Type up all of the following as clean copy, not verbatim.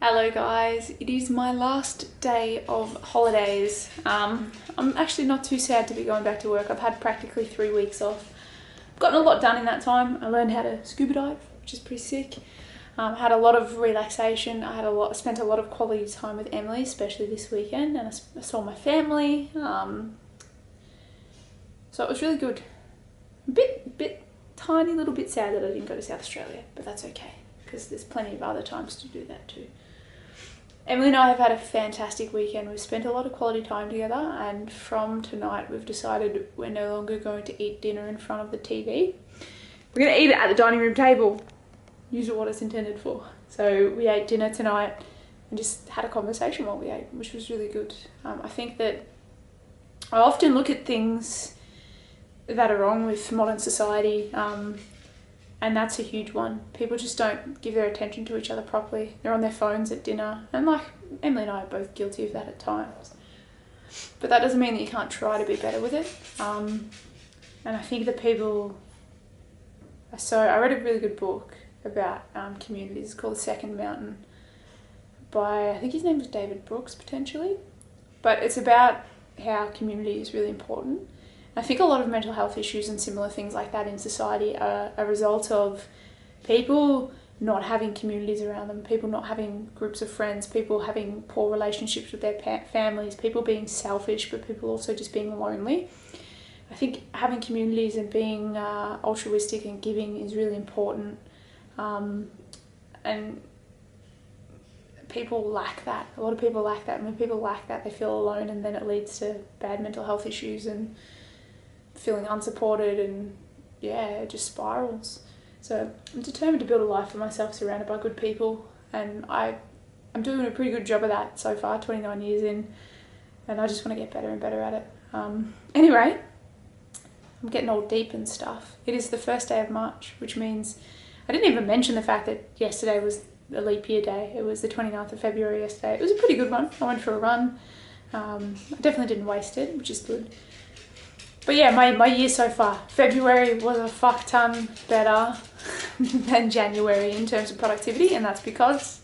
Hello guys, it is my last day of holidays. I'm actually not too sad to be going back to work. I've had practically 3 weeks off. Gotten a lot done in that time. I learned how to scuba dive, which is pretty sick. Had a lot of relaxation. Spent a lot of quality time with Emily, especially this weekend, and I saw my family. So it was really good. Tiny little bit sad that I didn't go to South Australia, but that's okay because there's plenty of other times to do that too. Emily and I have had a fantastic weekend. We've spent a lot of quality time together, and from tonight we've decided we're no longer going to eat dinner in front of the TV. We're going to eat it at the dining room table. Use it what it's intended for. So we ate dinner tonight and just had a conversation while we ate, which was really good. I think that I often look at things that are wrong with modern society, and that's a huge one. People just don't give their attention to each other properly. They're on their phones at dinner, and like Emily and I are both guilty of that at times. But that doesn't mean that you can't try to be better with it. And I think that people... So I read a really good book about communities called The Second Mountain by, I think his name was David Brooks potentially. But it's about how community is really important. I think a lot of mental health issues and similar things like that in society are a result of people not having communities around them, people not having groups of friends, people having poor relationships with their families, people being selfish, but people also just being lonely. I think having communities and being altruistic and giving is really important, and people lack that. A lot of people lack that, and when people lack that, they feel alone, and then it leads to bad mental health issues and feeling unsupported, and yeah, it just spirals. So I'm determined to build a life for myself surrounded by good people, and I'm doing a pretty good job of that so far, 29 years in, and I just want to get better and better at it. Anyway, I'm getting all deep and stuff. It is the first day of March, which means I didn't even mention the fact that yesterday was a leap year day. It was the 29th of February yesterday. It was a pretty good one. I went for a run. I definitely didn't waste it, which is good. But yeah, my year so far. February was a fuck ton better than January in terms of productivity, and that's because,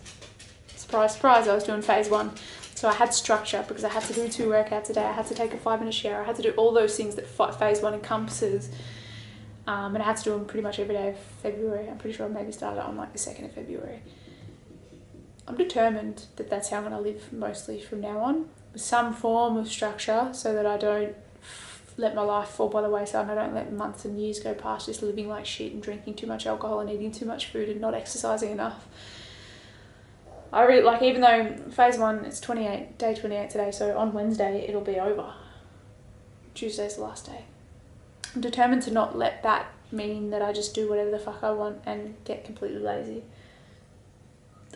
surprise, surprise, I was doing phase 1. So I had structure because I had to do 2 workouts a day. I had to take a 5-minute shower. I had to do all those things that phase 1 encompasses. And I had to do them pretty much every day of February. I'm pretty sure I maybe started on like the 2nd of February. I'm determined that that's how I'm going to live mostly from now on, with some form of structure so that I don't let my life fall by the wayside, and I don't let months and years go past just living like shit and drinking too much alcohol and eating too much food and not exercising enough. I really like, even though phase 1 is day 28 today, so on Wednesday it'll be over. Tuesday's the last day. I'm determined to not let that mean that I just do whatever the fuck I want and get completely lazy.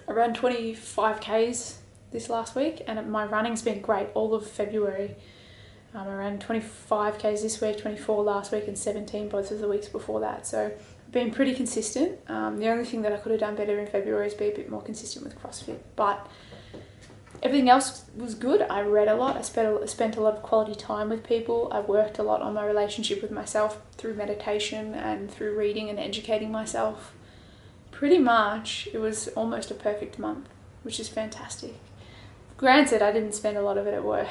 I ran 25 Ks this last week, and my running's been great all of February. I ran 25 Ks this week, 24 last week, and 17 both of the weeks before that. So I've been pretty consistent. The only thing that I could have done better in February is be a bit more consistent with CrossFit. But everything else was good. I read a lot. I spent a lot of quality time with people. I worked a lot on my relationship with myself through meditation and through reading and educating myself. Pretty much, it was almost a perfect month, which is fantastic. Granted, I didn't spend a lot of it at work,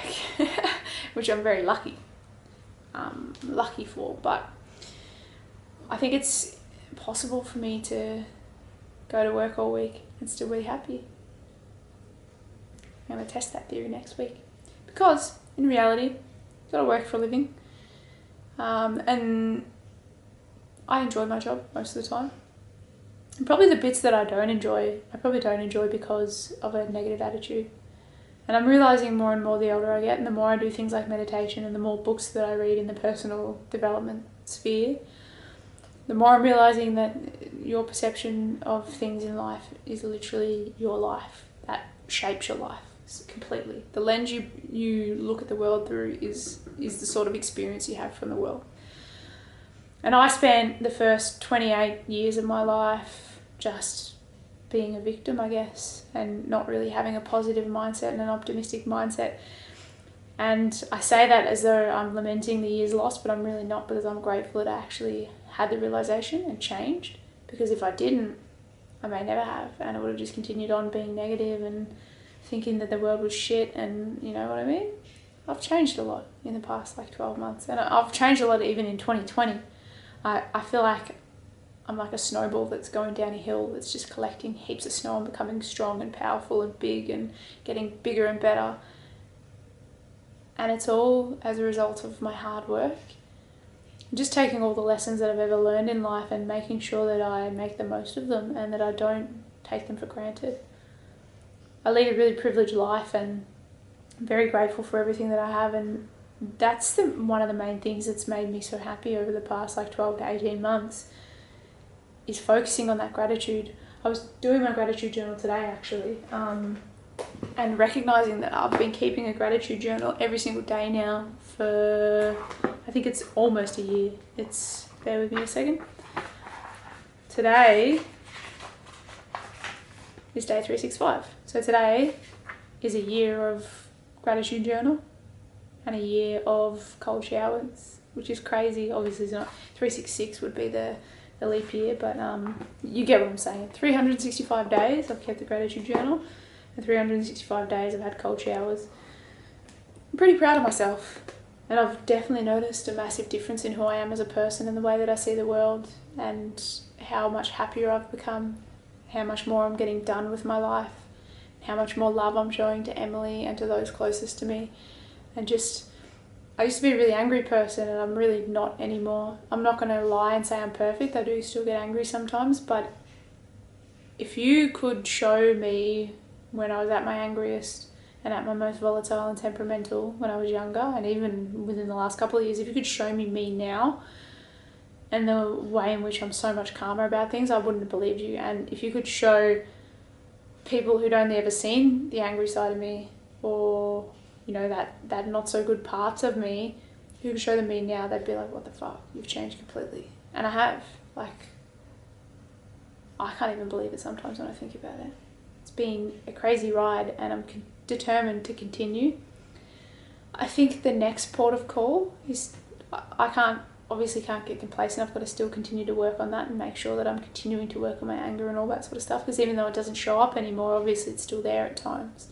which I'm very lucky for, but I think it's possible for me to go to work all week and still be happy. I'm going to test that theory next week, because in reality, I've got to work for a living, and I enjoy my job most of the time. And probably the bits that I probably don't enjoy because of a negative attitude. And I'm realising more and more the older I get, and the more I do things like meditation and the more books that I read in the personal development sphere, the more I'm realising that your perception of things in life is literally your life. That shapes your life completely. The lens you look at the world through is the sort of experience you have from the world. And I spent the first 28 years of my life just being a victim, I guess, and not really having a positive mindset and an optimistic mindset. And I say that as though I'm lamenting the years lost, but I'm really not, because I'm grateful that I actually had the realisation and changed. Because if I didn't, I may never have, and I would have just continued on being negative and thinking that the world was shit, and you know what I mean? I've changed a lot in the past like 12 months, and I've changed a lot even in 2020. I feel like I'm like a snowball that's going down a hill that's just collecting heaps of snow and becoming strong and powerful and big and getting bigger and better. And it's all as a result of my hard work. Just taking all the lessons that I've ever learned in life and making sure that I make the most of them and that I don't take them for granted. I lead a really privileged life, and I'm very grateful for everything that I have, and that's one of the main things that's made me so happy over the past like 12 to 18 months is focusing on that gratitude. I was doing my gratitude journal today actually, and recognizing that I've been keeping a gratitude journal every single day now for, I think it's almost a year. Bear with me a second. Today is day 365. So today is a year of gratitude journal and a year of cold showers, which is crazy. Obviously it's not, 366 would be the leap year, but you get what I'm saying. 365 days I've kept the gratitude journal, and 365 days I've had cold showers. I'm pretty proud of myself, and I've definitely noticed a massive difference in who I am as a person and the way that I see the world, and how much happier I've become, how much more I'm getting done with my life, how much more love I'm showing to Emily and to those closest to me. And just, I used to be a really angry person, and I'm really not anymore. I'm not going to lie and say I'm perfect. I do still get angry sometimes, but if you could show me when I was at my angriest and at my most volatile and temperamental when I was younger, and even within the last couple of years, if you could show me now and the way in which I'm so much calmer about things, I wouldn't have believed you. And if you could show people who'd only ever seen the angry side of me, or you know, that not so good parts of me, if you could show them me now, they'd be like, what the fuck, you've changed completely. And I have. Like, I can't even believe it sometimes when I think about it. It's been a crazy ride, and I'm determined to continue. I think the next port of call is, I obviously can't get complacent. I've got to still continue to work on that and make sure that I'm continuing to work on my anger and all that sort of stuff, because even though it doesn't show up anymore, obviously it's still there at times.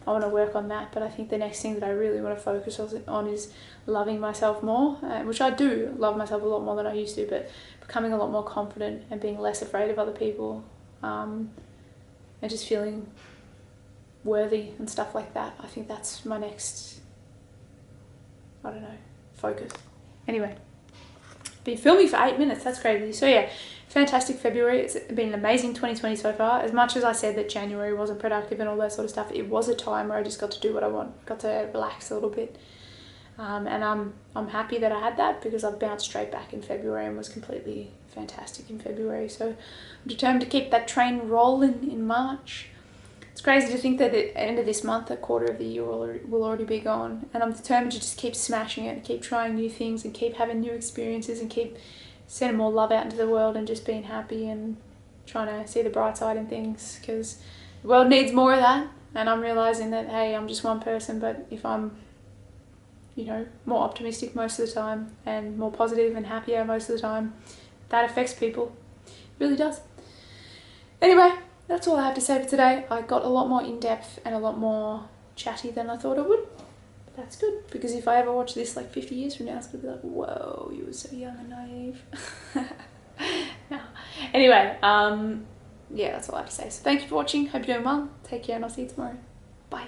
I want to work on that, but I think the next thing that I really want to focus on is loving myself more, which I do love myself a lot more than I used to, but becoming a lot more confident and being less afraid of other people, and just feeling worthy and stuff like that. I think that's my next, I don't know, focus. Anyway, been filming for 8 minutes, that's crazy. So yeah, fantastic February. It's been an amazing 2020 so far. As much as I said that January wasn't productive and all that sort of stuff, it was a time where I just got to do what I want, got to relax a little bit. And I'm happy that I had that, because I've bounced straight back in February and was completely fantastic in February. So I'm determined to keep that train rolling in March. It's crazy to think that at the end of this month, a quarter of the year will already be gone. And I'm determined to just keep smashing it and keep trying new things and keep having new experiences and keep sending more love out into the world and just being happy and trying to see the bright side in things, because the world needs more of that. And I'm realising that, hey, I'm just one person, but if I'm, you know, more optimistic most of the time and more positive and happier most of the time, that affects people. It really does. Anyway, that's all I have to say for today. I got a lot more in-depth and a lot more chatty than I thought I would. But that's good, because if I ever watch this like 50 years from now, it's going to be like, whoa, you were so young and naive. No. Anyway, yeah, that's all I have to say. So thank you for watching. Hope you're doing well. Take care, and I'll see you tomorrow. Bye.